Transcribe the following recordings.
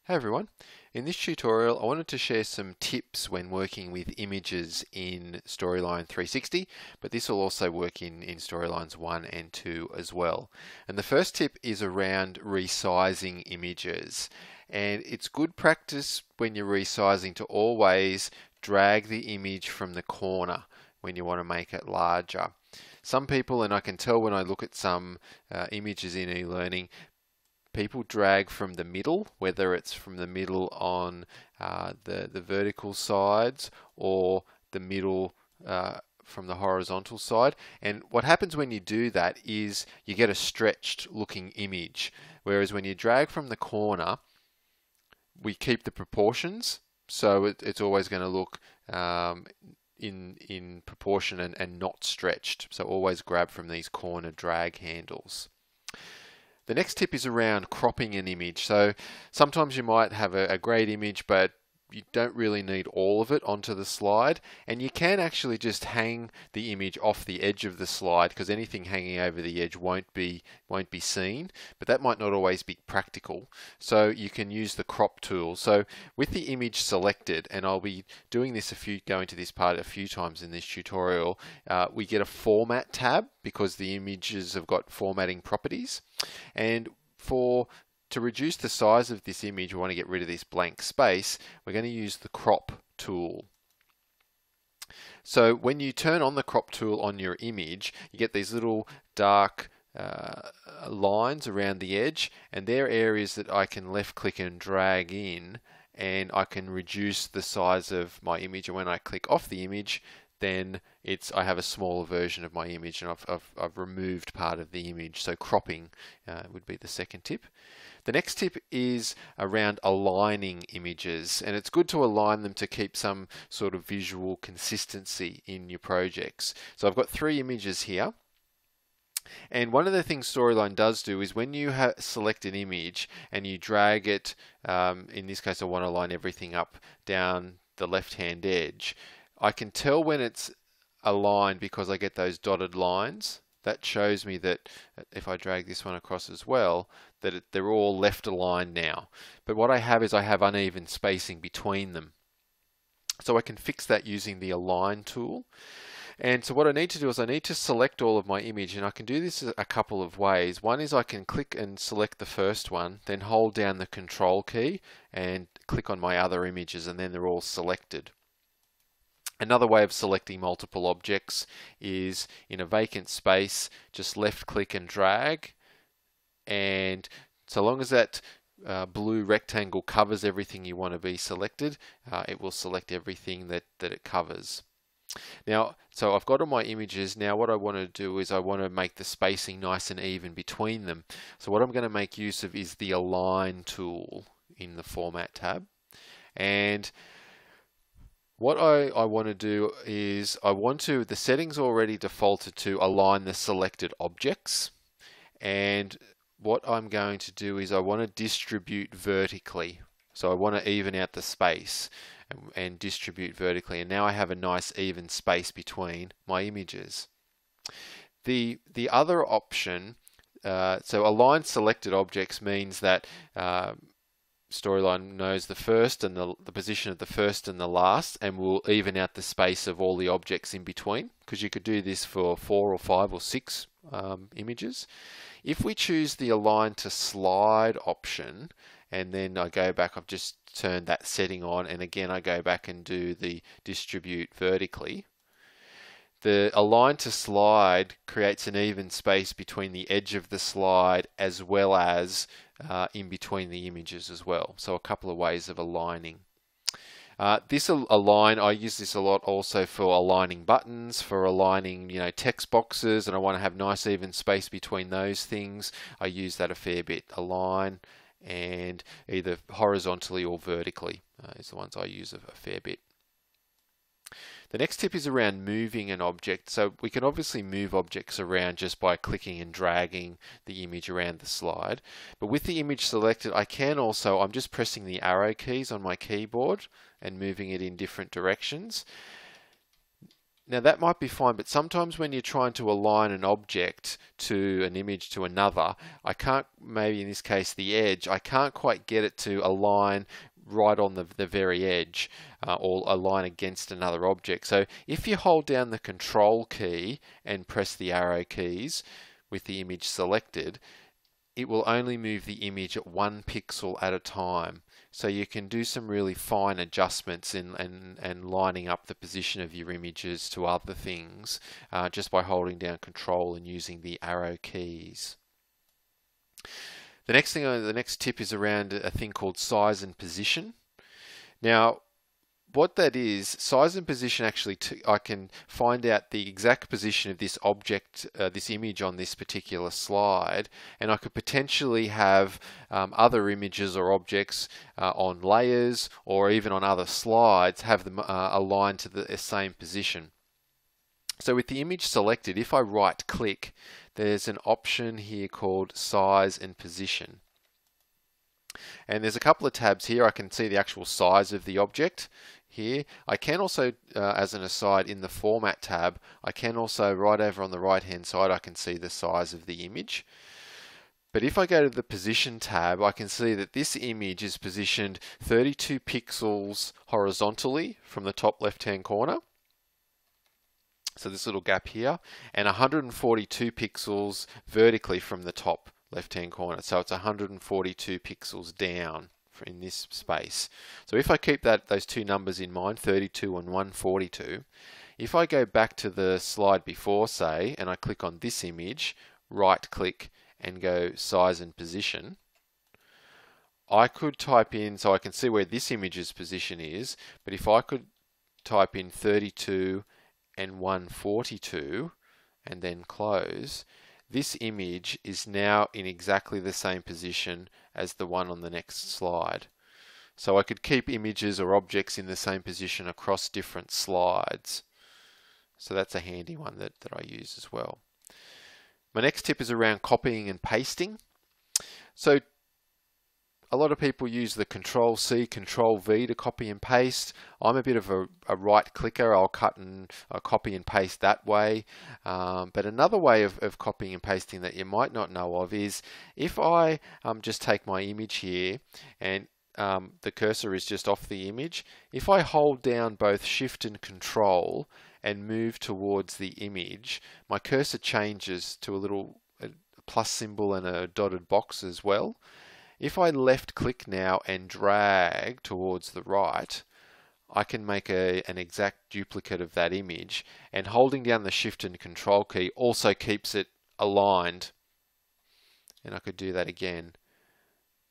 Hey everyone, in this tutorial I wanted to share some tips when working with images in Storyline 360, but this will also work in Storylines 1 and 2 as well. And the first tip is around resizing images. And it's good practice when you're resizing to always drag the image from the corner when you want to make it larger. Some people, and I can tell when I look at some images in e-learning, people drag from the middle, whether it's from the middle on the vertical sides or the middle from the horizontal side. And what happens when you do that is you get a stretched looking image. Whereas when you drag from the corner, we keep the proportions, so it's always going to look in proportion and not stretched. So always grab from these corner drag handles. The next tip is around cropping an image. So sometimes you might have a great image, but you don't really need all of it onto the slide, and you can actually just hang the image off the edge of the slide, because anything hanging over the edge won't be seen, but that might not always be practical. So you can use the crop tool. So with the image selected, and I'll be doing this going to this part a few times in this tutorial, we get a format tab because the images have got formatting properties. And to reduce the size of this image, we want to get rid of this blank space. We're going to use the crop tool. So when you turn on the crop tool on your image, you get these little dark lines around the edge, and they're areas that I can left click and drag in, and I can reduce the size of my image. And when I click off the image, then I have a smaller version of my image, and I've removed part of the image. So cropping would be the second tip. The next tip is around aligning images, and it's good to align them to keep some sort of visual consistency in your projects. So I've got 3 images here, and one of the things Storyline does do is when you select an image and you drag it, in this case I want to line everything up down the left hand edge, I can tell when it's aligned because I get those dotted lines. That shows me that if I drag this one across as well, that they're all left aligned now. But what I have is I have uneven spacing between them. So I can fix that using the Align tool. And so what I need to do is I need to select all of my image, and I can do this a couple of ways. One is I can click and select the first one, then hold down the Control key and click on my other images, and then they're all selected. Another way of selecting multiple objects is in a vacant space, just left click and drag, and so long as that blue rectangle covers everything you want to be selected, it will select everything that it covers. Now, so I've got all my images. Now what I want to do is I want to make the spacing nice and even between them. So what I'm going to make use of is the Align tool in the Format tab. And what I want to do is the settings already defaulted to align the selected objects, and what I'm going to do is I want to distribute vertically. So I want to even out the space and distribute vertically, and now I have a nice even space between my images. The other option, so align selected objects means that Storyline knows the first and the position of the first and the last, and will even out the space of all the objects in between, because you could do this for 4 or 5 or 6 images. If we choose the Align to Slide option, and then I go back, I've just turned that setting on, and again I go back and do the distribute vertically. The Align to Slide creates an even space between the edge of the slide as well as in between the images as well. So a couple of ways of aligning. This Align, I use this a lot also for aligning buttons, for aligning text boxes, and I want to have nice even space between those things. I use that a fair bit. Align, and either horizontally or vertically is the ones I use a fair bit. The next tip is around moving an object. So we can obviously move objects around just by clicking and dragging the image around the slide. But with the image selected, I can also, I'm just pressing the arrow keys on my keyboard and moving it in different directions. Now that might be fine, but sometimes when you're trying to align an object to an image to another, I can't, maybe in this case the edge, I can't quite get it to align right on the very edge or align against another object. So if you hold down the control key and press the arrow keys with the image selected, it will only move the image at 1 pixel at a time. So you can do some really fine adjustments and lining up the position of your images to other things just by holding down control and using the arrow keys. The next tip is around a thing called size and position. Now, what that is, size and position actually, I can find out the exact position of this object, this image on this particular slide, and I could potentially have other images or objects on layers or even on other slides, have them aligned to the same position. So with the image selected, if I right click, there's an option here called size and position. And there's a couple of tabs here. I can see the actual size of the object here. I can also, as an aside, in the Format tab, I can also, right over on the right hand side, I can see the size of the image. But if I go to the Position tab, I can see that this image is positioned 32 pixels horizontally from the top left hand corner. So this little gap here, and 142 pixels vertically from the top left hand corner. So it's 142 pixels down in this space. So if I keep those two numbers in mind, 32 and 142, if I go back to the slide before, say, and I click on this image, right click and go size and position, I could type in, so I can see where this image's position is, but if I could type in 32 and 142 and then close, this image is now in exactly the same position as the one on the next slide. So I could keep images or objects in the same position across different slides. So that's a handy one that I use as well. My next tip is around copying and pasting. So a lot of people use the Control-C, Control-V to copy and paste. I'm a bit of a right clicker. I'll cut and copy and paste that way. But another way of copying and pasting that you might not know of is if I just take my image here and the cursor is just off the image, if I hold down both Shift and Control and move towards the image, my cursor changes to a little plus symbol and a dotted box as well. If I left click now and drag towards the right, I can make an exact duplicate of that image, and holding down the Shift and Control key also keeps it aligned. And I could do that again.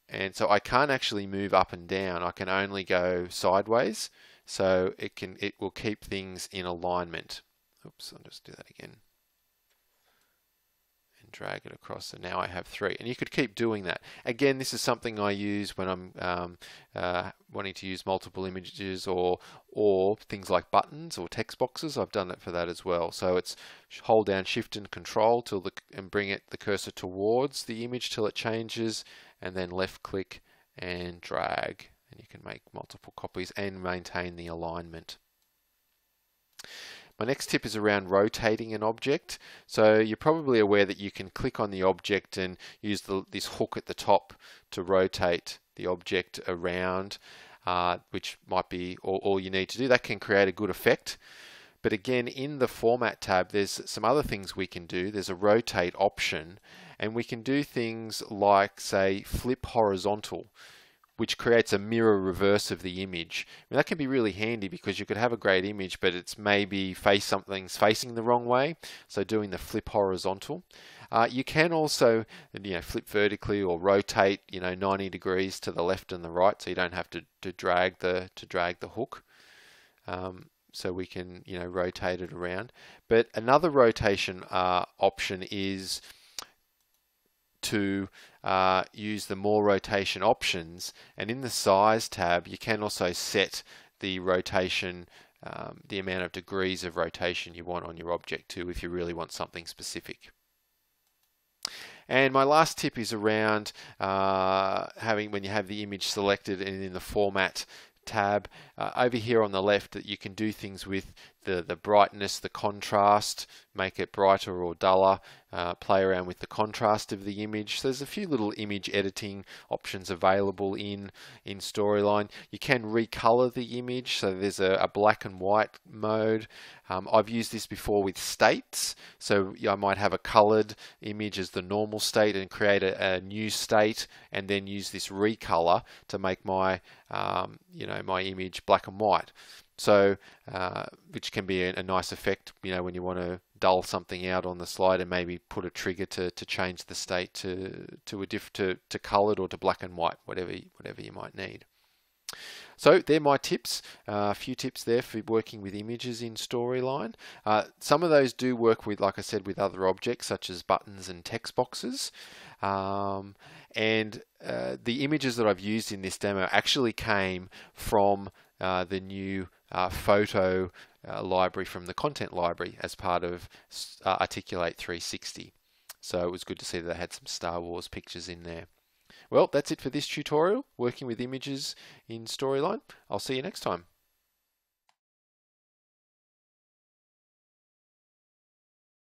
And so I can't actually move up and down, I can only go sideways, so it will keep things in alignment. Oops, I'll just do that again. Drag it across, so now I have 3, and you could keep doing that. Again, this is something I use when I'm wanting to use multiple images or things like buttons or text boxes. I've done it for that as well. So it's hold down Shift and Control and bring the cursor towards the image till it changes, and then left click and drag, and you can make multiple copies and maintain the alignment. My next tip is around rotating an object. So you're probably aware that you can click on the object and use this hook at the top to rotate the object around, which might be all you need to do. That can create a good effect. But again, in the Format tab, there's some other things we can do. There's a rotate option, and we can do things like, say, flip horizontal, which creates a mirror reverse of the image. I mean, that can be really handy because you could have a great image, but it's maybe something's facing the wrong way. So doing the flip horizontal. You can also, flip vertically or rotate, 90 degrees to the left and the right, so you don't have to drag the hook. So we can, rotate it around. But another rotation option is to use the more rotation options, and in the size tab you can also set the rotation, the amount of degrees of rotation you want on your object too, if you really want something specific. And my last tip is around when you have the image selected and in the Format tab over here on the left, that you can do things with the brightness, the contrast, make it brighter or duller, play around with the contrast of the image. So there's a few little image editing options available in Storyline. You can recolor the image, so there's a black and white mode. I've used this before with states, so I might have a colored image as the normal state and create a new state, and then use this recolor to make my my image black and white. So, which can be a nice effect, when you want to dull something out on the slide and maybe put a trigger to change the state to colored or to black and white, whatever you might need. So they're my tips, a few tips there for working with images in Storyline. Some of those do work with, like I said, with other objects such as buttons and text boxes. And the images that I've used in this demo actually came from the new photo library from the content library as part of Articulate 360. So it was good to see that they had some Star Wars pictures in there. Well, that's it for this tutorial, working with images in Storyline. I'll see you next time.